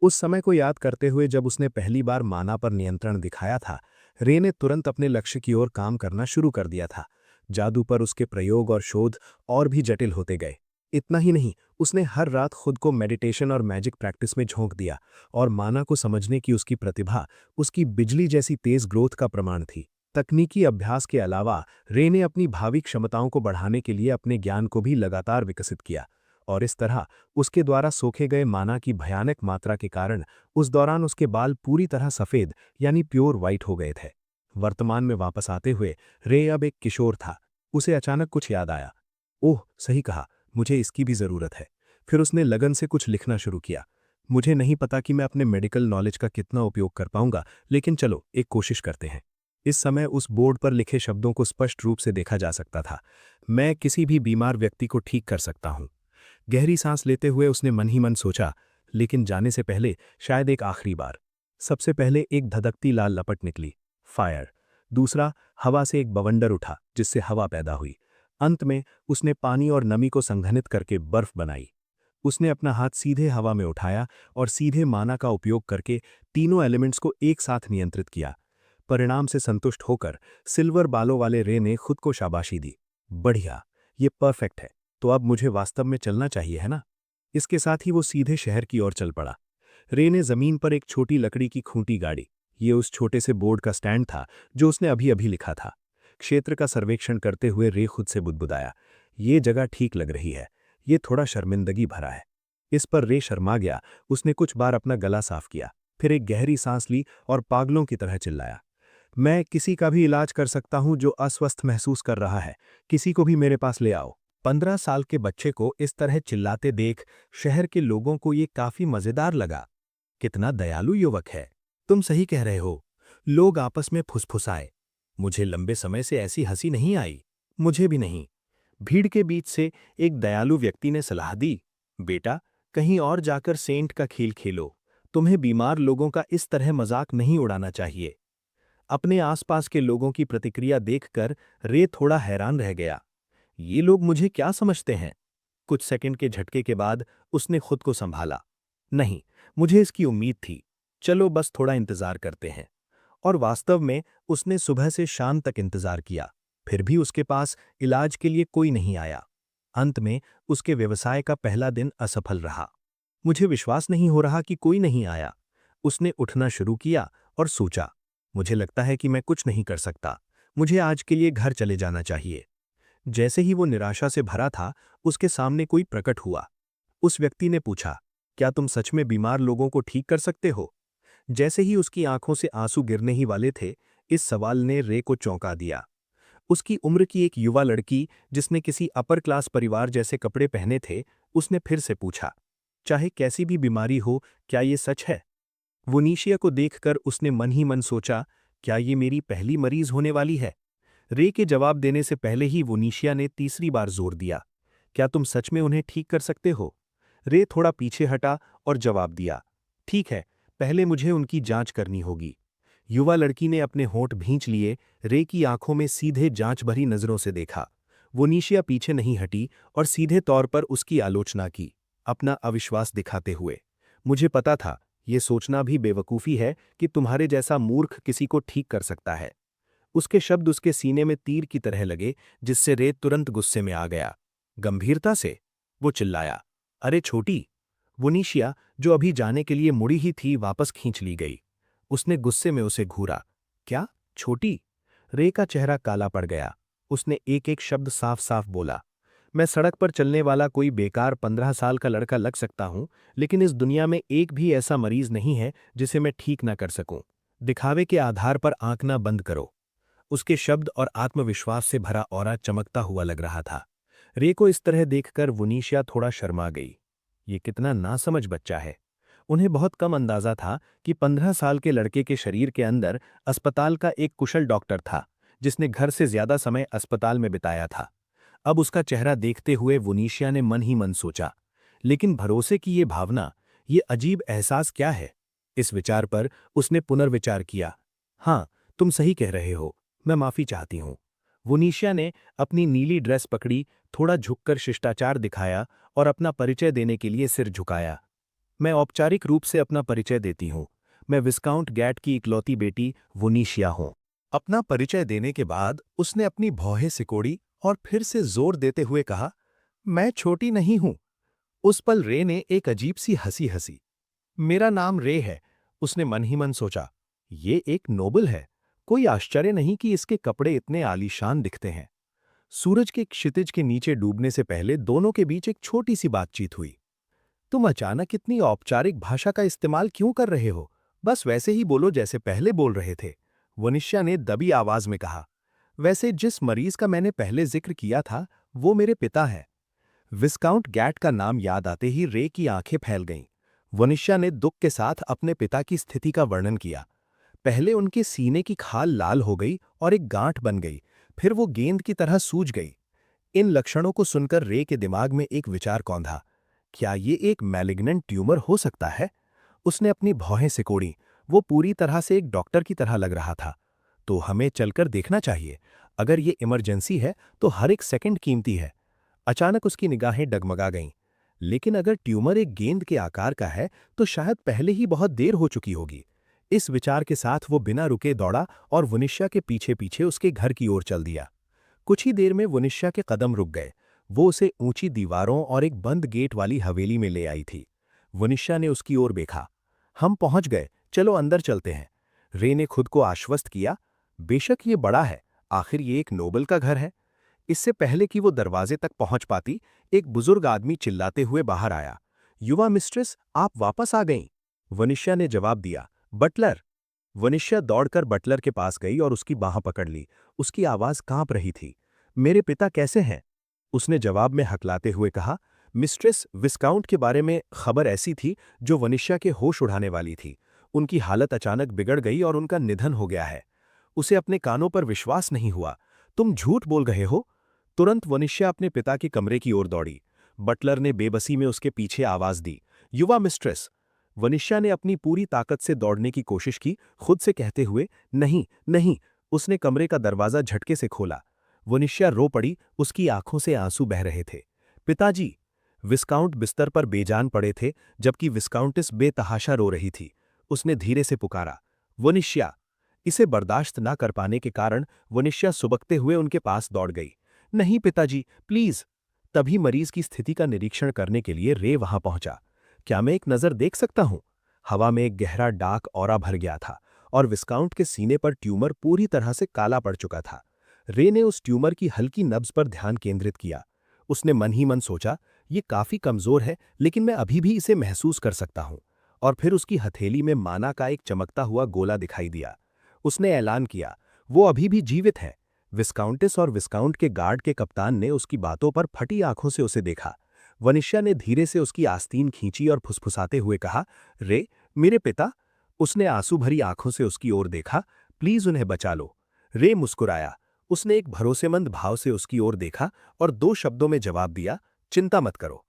उस समय को याद करते हुए जब उसने पहली बार माना पर नियंत्रण दिखाया था, रे ने तुरंत अपने लक्ष्य की ओर काम करना शुरू कर दिया था। जादू पर उसके प्रयोग और शोध और भी जटिल होते गए। इतना ही नहीं, उसने हर रात खुद को मेडिटेशन और मैजिक प्रैक्टिस में झोंक दिया, और माना को समझने की उसकी प्रतिभा उसकी बिजली जैसी तेज ग्रोथ का प्रमाण थी। तकनीकी अभ्यास के अलावा रे ने अपनी भावी क्षमताओं को बढ़ाने के लिए अपने ज्ञान को भी लगातार विकसित किया, और इस तरह उसके द्वारा सोखे गए माना की भयानक मात्रा के कारण उस दौरान उसके बाल पूरी तरह सफेद यानी प्योर वाइट हो गए थे। वर्तमान में वापस आते हुए रे अब एक किशोर था। उसे अचानक कुछ याद आया। ओह, सही कहा, मुझे इसकी भी जरूरत है। फिर उसने लगन से कुछ लिखना शुरू किया। मुझे नहीं पता कि मैं अपने मेडिकल नॉलेज का कितना उपयोग कर पाऊंगा, लेकिन चलो एक कोशिश करते हैं। इस समय उस बोर्ड पर लिखे शब्दों को स्पष्ट रूप से देखा जा सकता था। मैं किसी भी बीमार व्यक्ति को ठीक कर सकता हूँ। गहरी सांस लेते हुए उसने मन ही मन सोचा, लेकिन जाने से पहले शायद एक आखिरी बार। सबसे पहले एक धधकती लाल लपट निकली, फायर। दूसरा, हवा से एक बवंडर उठा जिससे हवा पैदा हुई। अंत में उसने पानी और नमी को संघनित करके बर्फ बनाई। उसने अपना हाथ सीधे हवा में उठाया और सीधे माना का उपयोग करके तीनों एलिमेंट्स को एक साथ नियंत्रित किया। परिणाम से संतुष्ट होकर सिल्वर बालों वाले रे ने खुद को शाबाशी दी। बढ़िया, ये परफेक्ट है। तो अब मुझे वास्तव में चलना चाहिए, है ना? इसके साथ ही वो सीधे शहर की ओर चल पड़ा। रे ने जमीन पर एक छोटी लकड़ी की खूंटी गाड़ी। ये उस छोटे से बोर्ड का स्टैंड था जो उसने अभी अभी लिखा था। क्षेत्र का सर्वेक्षण करते हुए रे खुद से बुदबुदाया, ये जगह ठीक लग रही है, ये थोड़ा शर्मिंदगी भरा है। इस पर रे शर्मा गया। उसने कुछ बार अपना गला साफ किया, फिर एक गहरी सांस ली और पागलों की तरह चिल्लाया, मैं किसी का भी इलाज कर सकता हूं जो अस्वस्थ महसूस कर रहा है। किसी को भी मेरे पास ले आओ। 15 साल के बच्चे को इस तरह चिल्लाते देख शहर के लोगों को ये काफी मजेदार लगा। कितना दयालु युवक है। तुम सही कह रहे हो। लोग आपस में फुसफुसाए। मुझे लंबे समय से ऐसी हंसी नहीं आई। मुझे भी नहीं। भीड़ के बीच से एक दयालु व्यक्ति ने सलाह दी, बेटा, कहीं और जाकर सेंट का खेल खेलो। तुम्हें बीमार लोगों का इस तरह मजाक नहीं उड़ाना चाहिए। अपने आसपास के लोगों की प्रतिक्रिया देखकर रे थोड़ा हैरान रह गया। ये लोग मुझे क्या समझते हैं? कुछ सेकंड के झटके के बाद उसने खुद को संभाला। नहीं, मुझे इसकी उम्मीद थी। चलो बस थोड़ा इंतजार करते हैं। और वास्तव में उसने सुबह से शाम तक इंतजार किया, फिर भी उसके पास इलाज के लिए कोई नहीं आया। अंत में उसके व्यवसाय का पहला दिन असफल रहा। मुझे विश्वास नहीं हो रहा कि कोई नहीं आया। उसने उठना शुरू किया और सोचा, मुझे लगता है कि मैं कुछ नहीं कर सकता। मुझे आज के लिए घर चले जाना चाहिए। जैसे ही वो निराशा से भरा था, उसके सामने कोई प्रकट हुआ। उस व्यक्ति ने पूछा, क्या तुम सच में बीमार लोगों को ठीक कर सकते हो? जैसे ही उसकी आंखों से आंसू गिरने ही वाले थे, इस सवाल ने रे को चौंका दिया। उसकी उम्र की एक युवा लड़की जिसने किसी अपर क्लास परिवार जैसे कपड़े पहने थे, उसने फिर से पूछा, चाहे कैसी भी बीमारी हो, क्या ये सच है? वोनीशिया को देखकर उसने मन ही मन सोचा, क्या ये मेरी पहली मरीज होने वाली है? रे के जवाब देने से पहले ही वोनीशिया ने तीसरी बार जोर दिया, क्या तुम सच में उन्हें ठीक कर सकते हो? रे थोड़ा पीछे हटा और जवाब दिया, ठीक है, पहले मुझे उनकी जांच करनी होगी। युवा लड़की ने अपने होंठ भींच लिए, रे की आंखों में सीधे जांच भरी नजरों से देखा। वोनीशिया पीछे नहीं हटी और सीधे तौर पर उसकी आलोचना की, अपना अविश्वास दिखाते हुए। मुझे पता था, ये सोचना भी बेवकूफ़ी है कि तुम्हारे जैसा मूर्ख किसी को ठीक कर सकता है। उसके शब्द उसके सीने में तीर की तरह लगे, जिससे रे तुरंत गुस्से में आ गया। गंभीरता से वो चिल्लाया, अरे छोटी! वोनीशिया, जो अभी जाने के लिए मुड़ी ही थी, वापस खींच ली गई। उसने गुस्से में उसे घूरा, क्या छोटी? रे का चेहरा काला पड़ गया। उसने एक एक शब्द साफ साफ बोला, मैं सड़क पर चलने वाला कोई बेकार 15 साल का लड़का लग सकता हूं, लेकिन इस दुनिया में एक भी ऐसा मरीज नहीं है जिसे मैं ठीक ना कर सकूं। दिखावे के आधार पर आंकना बंद करो। उसके शब्द और आत्मविश्वास से भरा ऑरा चमकता हुआ लग रहा था। रे को इस तरह देखकर वोनीशिया थोड़ा शर्मा गई। ये कितना नासमझ बच्चा है। उन्हें बहुत कम अंदाजा था कि 15 साल के लड़के के शरीर के अंदर अस्पताल का एक कुशल डॉक्टर था, जिसने घर से ज्यादा समय अस्पताल में बिताया था। अब उसका चेहरा देखते हुए वोनीशिया ने मन ही मन सोचा, लेकिन भरोसे की ये भावना, ये अजीब एहसास क्या है? इस विचार पर उसने पुनर्विचार किया। हाँ, तुम सही कह रहे हो, मैं माफी चाहती हूँ। वोनीशिया ने अपनी नीली ड्रेस पकड़ी, थोड़ा झुककर शिष्टाचार दिखाया और अपना परिचय देने के लिए सिर झुकाया। मैं औपचारिक रूप से अपना परिचय देती हूँ। मैं विस्काउंट गैट की इकलौती बेटी वोनीशिया हूँ। अपना परिचय देने के बाद उसने अपनी भौहें सिकोड़ी और फिर से जोर देते हुए कहा, मैं छोटी नहीं हूं। उस पल रे ने एक अजीब सी हंसी हंसी। मेरा नाम रे है, उसने मन ही मन सोचा। ये एक नोबल है। कोई आश्चर्य नहीं कि इसके कपड़े इतने आलीशान दिखते हैं। सूरज के क्षितिज के नीचे डूबने से पहले दोनों के बीच एक छोटी सी बातचीत हुई। तुम अचानक इतनी औपचारिक भाषा का इस्तेमाल क्यों कर रहे हो? बस वैसे ही बोलो जैसे पहले बोल रहे थे, वनिष्या ने दबी आवाज में कहा। वैसे जिस मरीज का मैंने पहले जिक्र किया था, वो मेरे पिता है। विस्काउंट गैट का नाम याद आते ही रे की आंखें फैल गईं। वनिष्या ने दुख के साथ अपने पिता की स्थिति का वर्णन किया। पहले उनके सीने की खाल लाल हो गई और एक गांठ बन गई, फिर वो गेंद की तरह सूज गई। इन लक्षणों को सुनकर रे के दिमाग में एक विचार कौंधा। क्या ये एक मैलिग्नेंट ट्यूमर हो सकता है? उसने अपनी भौहें सिकोड़ी। वो पूरी तरह से एक डॉक्टर की तरह लग रहा था। तो हमें चलकर देखना चाहिए। अगर ये इमरजेंसी है तो हर एक सेकंड कीमती है। अचानक उसकी निगाहें डगमगा गईं। लेकिन अगर ट्यूमर एक गेंद के आकार का है तो शायद पहले ही बहुत देर हो चुकी होगी। इस विचार के साथ वो बिना रुके दौड़ा और वनिशा के पीछे पीछे उसके घर की ओर चल दिया। कुछ ही देर में वनिशा के कदम रुक गए। वो उसे ऊंची दीवारों और एक बंद गेट वाली हवेली में ले आई थी। वनिशा ने उसकी ओर देखा। हम पहुंच गए, चलो अंदर चलते हैं। रे ने खुद को आश्वस्त किया। बेशक ये बड़ा है, आखिर ये एक नोबल का घर है। इससे पहले कि वो दरवाजे तक पहुंच पाती, एक बुजुर्ग आदमी चिल्लाते हुए बाहर आया। युवा मिस्ट्रेस, आप वापस आ गईं। वनिशा ने जवाब दिया, बटलर। वनिशा दौड़कर बटलर के पास गई और उसकी बाह पकड़ ली। उसकी आवाज कांप रही थी। मेरे पिता कैसे हैं? उसने जवाब में हकलाते हुए कहा। मिस्ट्रेस, विस्काउंट के बारे में खबर ऐसी थी जो वनिशा के होश उड़ाने वाली थी। उनकी हालत अचानक बिगड़ गई और उनका निधन हो गया है। उसे अपने कानों पर विश्वास नहीं हुआ। तुम झूठ बोल रहे हो? तुरंत वनिशा अपने पिता के कमरे की ओर दौड़ी। बटलर ने बेबसी में उसके पीछे आवाज दी, युवा मिस्ट्रेस। वनिशा ने अपनी पूरी ताकत से दौड़ने की कोशिश की, खुद से कहते हुए, नहीं नहीं। उसने कमरे का दरवाजा झटके से खोला। वनिशा रो पड़ी, उसकी आंखों से आंसू बह रहे थे। पिताजी! विस्काउंट बिस्तर पर बेजान पड़े थे, जबकि विस्काउंटिस बेतहाशा रो रही थी। उसने धीरे से पुकारा, वनिशा! इसे बर्दाश्त ना कर पाने के कारण वनिशा सुबकते हुए उनके पास दौड़ गई। नहीं पिताजी, प्लीज। तभी मरीज की स्थिति का निरीक्षण करने के लिए रे वहां पहुंचा। क्या मैं एक नजर देख सकता हूं? हवा में एक गहरा डार्क ऑरा भर गया था और विस्काउंट के सीने पर ट्यूमर पूरी तरह से काला पड़ चुका था। रे ने उस ट्यूमर की हल्की नब्ज पर ध्यान केंद्रित किया। उसने मन ही मन सोचा, ये काफी कमजोर है, लेकिन मैं अभी भी इसे महसूस कर सकता हूं। और फिर उसकी हथेली में माना का एक चमकता हुआ गोला दिखाई दिया। उसने ऐलान किया, वो अभी भी जीवित है। विस्काउंटिस और विस्काउंट के गार्ड के कप्तान ने उसकी बातों पर फटी आंखों से उसे देखा। वनिशा ने धीरे से उसकी आस्तीन खींची और फुसफुसाते हुए कहा, रे, मेरे पिता। उसने आंसू भरी आंखों से उसकी ओर देखा, प्लीज उन्हें बचा लो। रे मुस्कुराया। उसने एक भरोसेमंद भाव से उसकी ओर देखा और दो शब्दों में जवाब दिया, चिंता मत करो।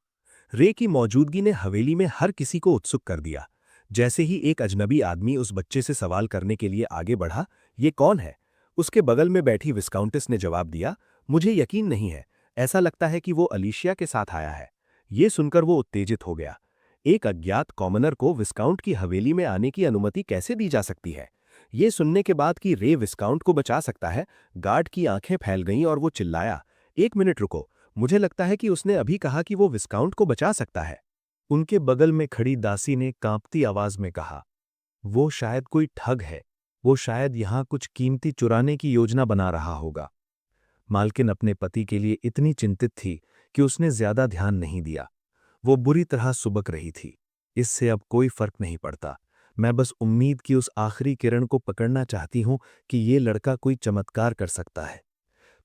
रे की मौजूदगी ने हवेली में हर किसी को उत्सुक कर दिया। जैसे ही एक अजनबी आदमी उस बच्चे से सवाल करने के लिए आगे बढ़ा, ये कौन है? उसके बगल में बैठी विस्काउंटिस ने जवाब दिया, मुझे यकीन नहीं है। ऐसा लगता है कि वो अलीशिया के साथ आया है। ये सुनकर वो उत्तेजित हो गया। एक अज्ञात कॉमनर को विस्काउंट की हवेली में आने की अनुमति कैसे दी जा सकती है? ये सुनने के बाद कि रे विस्काउंट को बचा सकता है, गार्ड की आंखें फैल गईं और वो चिल्लाया, एक मिनट रुको। मुझे लगता है कि उसने अभी कहा कि वो विस्काउंट को बचा सकता है। उनके बगल में खड़ी दासी ने कांपती आवाज में कहा, वो शायद कोई ठग है। वो शायद यहां कुछ कीमती चुराने की योजना बना रहा होगा। मालकिन अपने पति के लिए इतनी चिंतित थी कि उसने ज्यादा ध्यान नहीं दिया। वो बुरी तरह सुबक रही थी। इससे अब कोई फर्क नहीं पड़ता। मैं बस उम्मीद की उस आखिरी किरण को पकड़ना चाहती हूं कि ये लड़का कोई चमत्कार कर सकता है।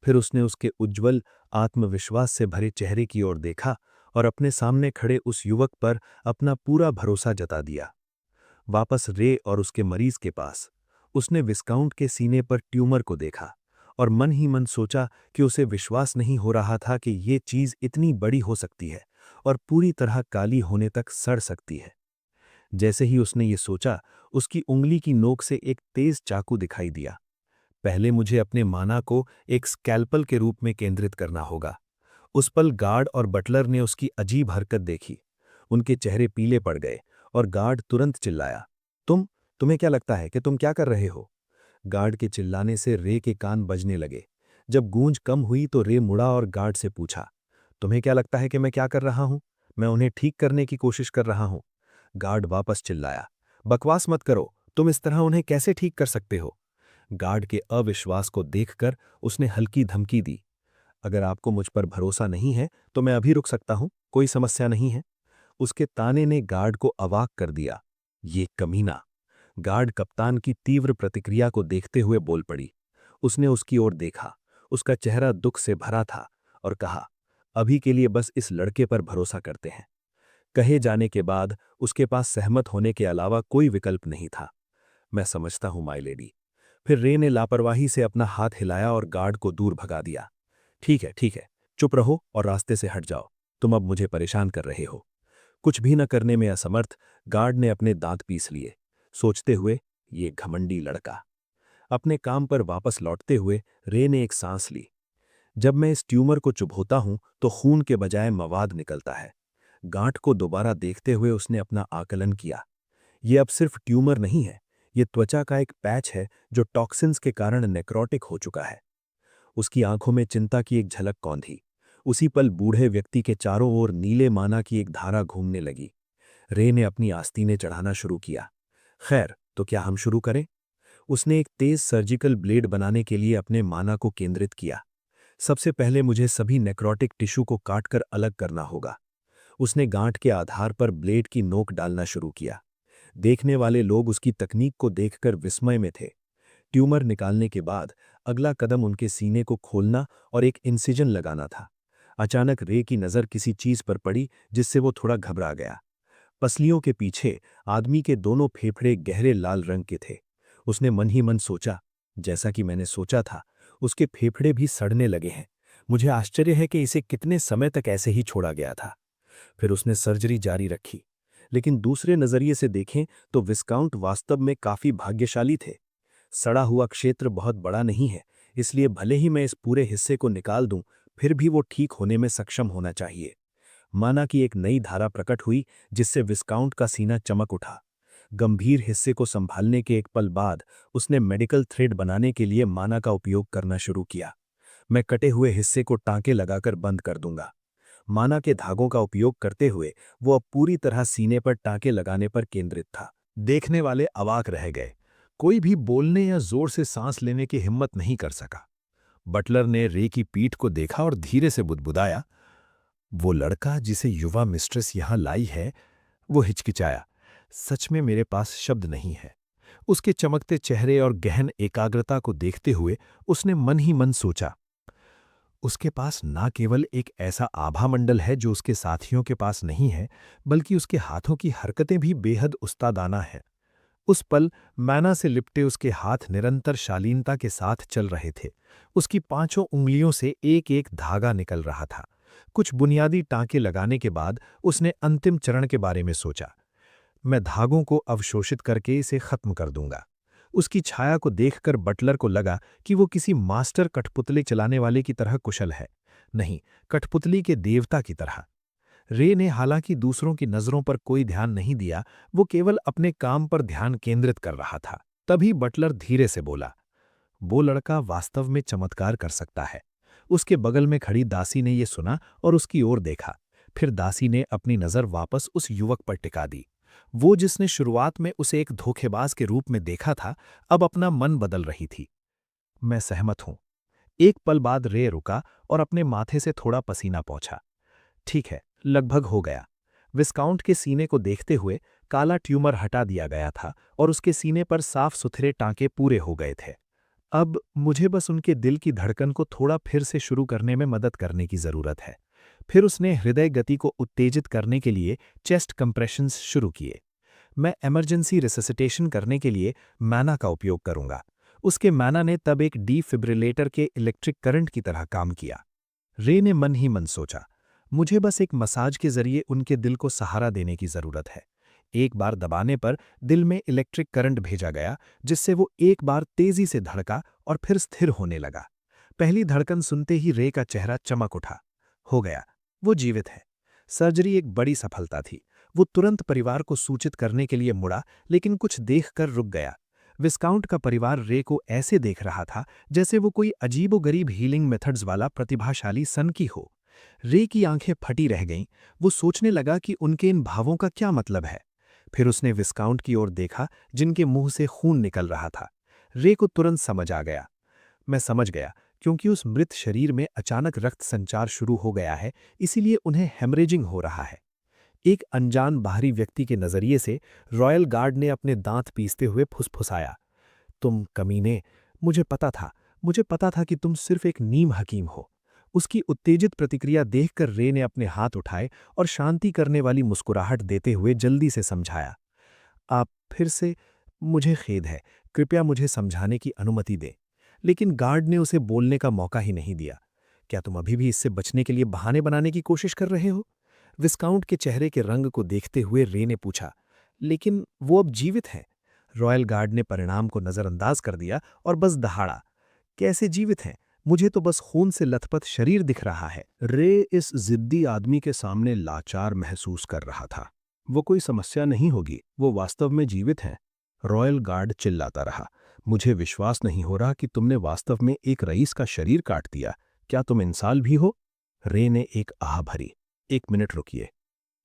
फिर उसने उसके उज्ज्वल, आत्मविश्वास से भरे चेहरे की ओर देखा और अपने सामने खड़े उस युवक पर अपना पूरा भरोसा जता दिया। वापस रे और उसके मरीज के पास, उसने विस्काउंट के सीने पर ट्यूमर को देखा और मन ही मन सोचा कि उसे विश्वास नहीं हो रहा था कि ये चीज इतनी बड़ी हो सकती है और पूरी तरह काली होने तक सड़ सकती है। जैसे ही उसने ये सोचा, उसकी उंगली की नोक से एक तेज चाकू दिखाई दिया। पहले मुझे अपने माना को एक स्कैल्पल के रूप में केंद्रित करना होगा। उस पल गार्ड और बटलर ने उसकी अजीब हरकत देखी। उनके चेहरे पीले पड़ गए और गार्ड तुरंत चिल्लाया, तुम्हें क्या लगता है कि तुम क्या कर रहे हो? गार्ड के चिल्लाने से रे के कान बजने लगे। जब गूंज कम हुई तो रे मुड़ा और गार्ड से पूछा, तुम्हें क्या लगता है कि मैं क्या कर रहा हूं? मैं उन्हें ठीक करने की कोशिश कर रहा हूं। गार्ड वापस चिल्लाया, बकवास मत करो, तुम इस तरह उन्हें कैसे ठीक कर सकते हो? गार्ड के अविश्वास को देखकर उसने हल्की धमकी दी, अगर आपको मुझ पर भरोसा नहीं है तो मैं अभी रुक सकता हूं, कोई समस्या नहीं है। उसके ताने ने गार्ड को अवाक कर दिया। ये कमीना! गार्ड कप्तान की तीव्र प्रतिक्रिया को देखते हुए बोल पड़ी। उसने उसकी ओर देखा। उसका चेहरा दुख से भरा था और कहा, अभी के लिए बस इस लड़के पर भरोसा करते हैं। कहे जाने के बाद उसके पास सहमत होने के अलावा कोई विकल्प नहीं था। मैं समझता हूं माय लेडी। फिर रे ने लापरवाही से अपना हाथ हिलाया और गार्ड को दूर भगा दिया। ठीक है, चुप रहो और रास्ते से हट जाओ। तुम अब मुझे परेशान कर रहे हो। कुछ भी न करने में असमर्थ, गार्ड ने अपने दांत पीस लिए, सोचते हुए, ये घमंडी लड़का। अपने काम पर वापस लौटते हुए रे ने एक सांस ली। जब मैं इस ट्यूमर को चुभोता हूं तो खून के बजाय मवाद निकलता है। गांठ को दोबारा देखते हुए उसने अपना आकलन किया। ये अब सिर्फ ट्यूमर नहीं है, ये त्वचा का एक पैच है जो टॉक्सिन्स के कारण नेक्रोटिक हो चुका है। उसकी आंखों में चिंता की एक झलक कौंधी। उसी पल बूढ़े व्यक्ति के चारों ओर नीले माना की एक धारा घूमने लगी। रे ने अपनी आस्तीनें चढ़ाना शुरू किया। खैर, तो क्या हम शुरू करें? उसने एक तेज सर्जिकल ब्लेड बनाने के लिए अपने माना को केंद्रित किया। सबसे पहले मुझे सभी नेक्रोटिक टिश्यू को काटकर अलग करना होगा। उसने गांठ के आधार पर ब्लेड की नोक डालना शुरू किया। देखने वाले लोग उसकी तकनीक को देखकर विस्मय में थे। ट्यूमर निकालने के बाद अगला कदम उनके सीने को खोलना और एक इंसिजन लगाना था। अचानक रे की नज़र किसी चीज पर पड़ी जिससे वो थोड़ा घबरा गया। पसलियों के पीछे आदमी के दोनों फेफड़े गहरे लाल रंग के थे। उसने मन ही मन सोचा, जैसा कि मैंने सोचा था, उसके फेफड़े भी सड़ने लगे हैं। मुझे आश्चर्य है कि इसे कितने समय तक ऐसे ही छोड़ा गया था। फिर उसने सर्जरी जारी रखी। लेकिन दूसरे नजरिए से देखें तो विस्काउंट वास्तव में काफी भाग्यशाली थे। सड़ा हुआ क्षेत्र बहुत बड़ा नहीं है, इसलिए भले ही मैं इस पूरे हिस्से को निकाल दूं, फिर भी वो ठीक होने में सक्षम होना चाहिए। माना कि एक नई धारा प्रकट हुई जिससे विस्काउंट का सीना चमक उठा। गंभीर हिस्से को संभालने के एक पल बाद उसने मेडिकल थ्रेड बनाने के लिए माना का उपयोग करना शुरू किया। मैं कटे हुए हिस्से को टांके लगाकर बंद कर दूंगा। माना के धागों का उपयोग करते हुए वो अब पूरी तरह सीने पर टांके लगाने पर केंद्रित था। देखने वाले अवाक रह गए। कोई भी बोलने या जोर से सांस लेने की हिम्मत नहीं कर सका। बटलर ने रे की पीठ को देखा और धीरे से बुदबुदाया, वो लड़का जिसे युवा मिस्ट्रेस यहां लाई है। वो हिचकिचाया। सच में मेरे पास शब्द नहीं है। उसके चमकते चेहरे और गहन एकाग्रता को देखते हुए उसने मन ही मन सोचा, उसके पास ना केवल एक ऐसा आभा मंडल है जो उसके साथियों के पास नहीं है, बल्कि उसके हाथों की हरकतें भी बेहद उस्तादाना हैं। उस पल मैना से लिपटे उसके हाथ निरंतर शालीनता के साथ चल रहे थे। उसकी पांचों उंगलियों से एक एक धागा निकल रहा था। कुछ बुनियादी टांके लगाने के बाद उसने अंतिम चरण के बारे में सोचा। मैं धागों को अवशोषित करके इसे खत्म कर दूंगा। उसकी छाया को देखकर बटलर को लगा कि वो किसी मास्टर कठपुतली चलाने वाले की तरह कुशल है, नहीं, कठपुतली के देवता की तरह। रे ने हालांकि दूसरों की नजरों पर कोई ध्यान नहीं दिया, वो केवल अपने काम पर ध्यान केंद्रित कर रहा था। तभी बटलर धीरे से बोला, वो लड़का वास्तव में चमत्कार कर सकता है। उसके बगल में खड़ी दासी ने यह सुना और उसकी ओर देखा। फिर दासी ने अपनी नजर वापस उस युवक पर टिका दी। वो जिसने शुरुआत में उसे एक धोखेबाज के रूप में देखा था, अब अपना मन बदल रही थी। मैं सहमत हूं। एक पल बाद रे रुका और अपने माथे से थोड़ा पसीना पोंछा। ठीक है, लगभग हो गया। विस्काउंट के सीने को देखते हुए काला ट्यूमर हटा दिया गया था और उसके सीने पर साफ सुथरे टांके पूरे हो गए थे। अब मुझे बस उनके दिल की धड़कन को थोड़ा फिर से शुरू करने में मदद करने की जरूरत है। फिर उसने हृदय गति को उत्तेजित करने के लिए चेस्ट कंप्रेशंस शुरू किए। मैं इमरजेंसी रिससिटेशन करने के लिए मैना का उपयोग करूंगा। उसके मैना ने तब एक डीफिब्रिलेटर के इलेक्ट्रिक करंट की तरह काम किया। रे ने मन ही मन सोचा, मुझे बस एक मसाज के जरिए उनके दिल को सहारा देने की जरूरत है। एक बार दबाने पर दिल में इलेक्ट्रिक करंट भेजा गया, जिससे वो एक बार तेजी से धड़का और फिर स्थिर होने लगा। पहली धड़कन सुनते ही रे का चेहरा चमक उठा। हो गया, वो जीवित है। सर्जरी एक बड़ी सफलता थी। वो तुरंत परिवार को सूचित करने के लिए मुड़ा, लेकिन कुछ देखकर रुक गया। विस्काउंट का परिवार रे को ऐसे देख रहा था जैसे वो कोई अजीबोगरीब हीलिंग मेथड्स वाला प्रतिभाशाली सनकी हो। रे की आंखें फटी रह गईं। वो सोचने लगा कि उनके इन भावों का क्या मतलब है। फिर उसने विस्काउंट की ओर देखा, जिनके मुंह से खून निकल रहा था। रे को तुरंत समझ आ गया। मैं समझ गया, क्योंकि उस मृत शरीर में अचानक रक्त संचार शुरू हो गया है, इसीलिए उन्हें हेमरेजिंग हो रहा है। एक अनजान बाहरी व्यक्ति के नजरिए से रॉयल गार्ड ने अपने दांत पीसते हुए फुसफुसाया, तुम कमीने, मुझे पता था कि तुम सिर्फ एक नीम हकीम हो। उसकी उत्तेजित प्रतिक्रिया देखकर रे ने अपने हाथ उठाए और शांति करने वाली मुस्कुराहट देते हुए जल्दी से समझाया, आप फिर से मुझे खेद है, कृपया मुझे समझाने की अनुमति दें। लेकिन गार्ड ने उसे बोलने का मौका ही नहीं दिया। क्या तुम अभी भी इससे बचने के लिए बहाने बनाने की कोशिश कर रहे हो? विस्काउंट के चेहरे के रंग को देखते हुए रे ने पूछा। लेकिन वो अब जीवित हैं। रॉयल गार्ड ने परिणाम को नजरअंदाज कर दिया और बस दहाड़ा। कैसे जीवित हैं? मुझे तो बस खून से लथपथ शरीर दिख रहा है। रे इस जिद्दी आदमी के सामने लाचार महसूस कर रहा था। वो कोई समस्या नहीं होगी, वो वास्तव में जीवित हैं। रॉयल गार्ड चिल्लाता रहा। मुझे विश्वास नहीं हो रहा कि तुमने वास्तव में एक रईस का शरीर काट दिया। क्या तुम इंसान भी हो? रे ने एक आह भरी। 1 मिनट रुकिए।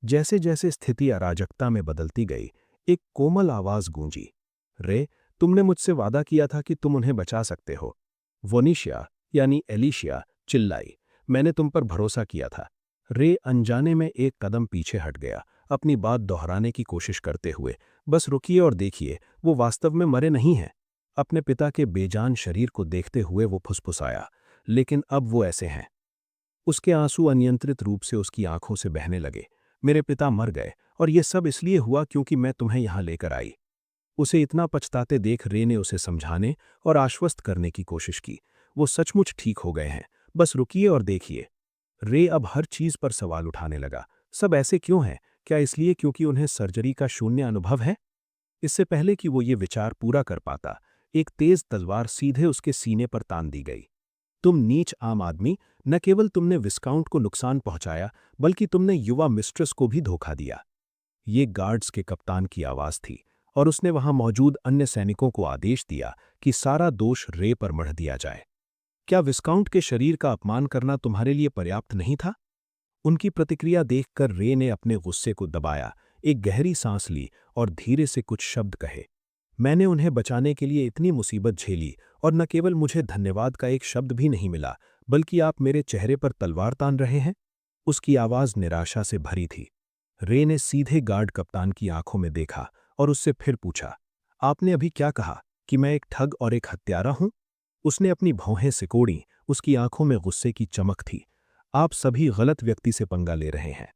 जैसे जैसे स्थिति अराजकता में बदलती गई, एक कोमल आवाज गूंजी। रे, तुमने मुझसे वादा किया था कि तुम उन्हें बचा सकते हो। वोनिशिया यानी एलिशिया चिल्लाई। मैंने तुम पर भरोसा किया था। रे अनजाने में एक कदम पीछे हट गया, अपनी बात दोहराने की कोशिश करते हुए। बस रुकिए और देखिए, वो वास्तव में मरे नहीं हैं। अपने पिता के बेजान शरीर को देखते हुए वो फुसफुसाया। लेकिन अब वो ऐसे हैं। उसके आंसू अनियंत्रित रूप से उसकी आंखों से बहने लगे। मेरे पिता मर गए और ये सब इसलिए हुआ क्योंकि मैं तुम्हें यहां लेकर आई। उसे इतना पछताते देख रे ने उसे समझाने और आश्वस्त करने की कोशिश की। वो सचमुच ठीक हो गए हैं, बस रुकिए और देखिए। रे अब हर चीज पर सवाल उठाने लगा। सब ऐसे क्यों हैं? क्या इसलिए क्योंकि उन्हें सर्जरी का शून्य अनुभव है? इससे पहले कि वो ये विचार पूरा कर पाता, एक तेज तलवार सीधे उसके सीने पर तान दी गई। तुम नीच आम आदमी, न केवल तुमने विस्काउंट को नुकसान पहुंचाया, बल्कि तुमने युवा मिस्ट्रेस को भी धोखा दिया। ये गार्ड्स के कप्तान की आवाज थी, और उसने वहां मौजूद अन्य सैनिकों को आदेश दिया कि सारा दोष रे पर मढ़ दिया जाए। क्या विस्काउंट के शरीर का अपमान करना तुम्हारे लिए पर्याप्त नहीं था? उनकी प्रतिक्रिया देखकर रे ने अपने गुस्से को दबाया, एक गहरी सांस ली और धीरे से कुछ शब्द कहे। मैंने उन्हें बचाने के लिए इतनी मुसीबत झेली, और न केवल मुझे धन्यवाद का एक शब्द भी नहीं मिला, बल्कि आप मेरे चेहरे पर तलवार तान रहे हैं। उसकी आवाज निराशा से भरी थी। रे ने सीधे गार्ड कप्तान की आंखों में देखा और उससे फिर पूछा, आपने अभी क्या कहा? कि मैं एक ठग और एक हत्यारा हूं? उसने अपनी भौहें सिकोड़ी, उसकी आंखों में गुस्से की चमक थी। आप सभी गलत व्यक्ति से पंगा ले रहे हैं।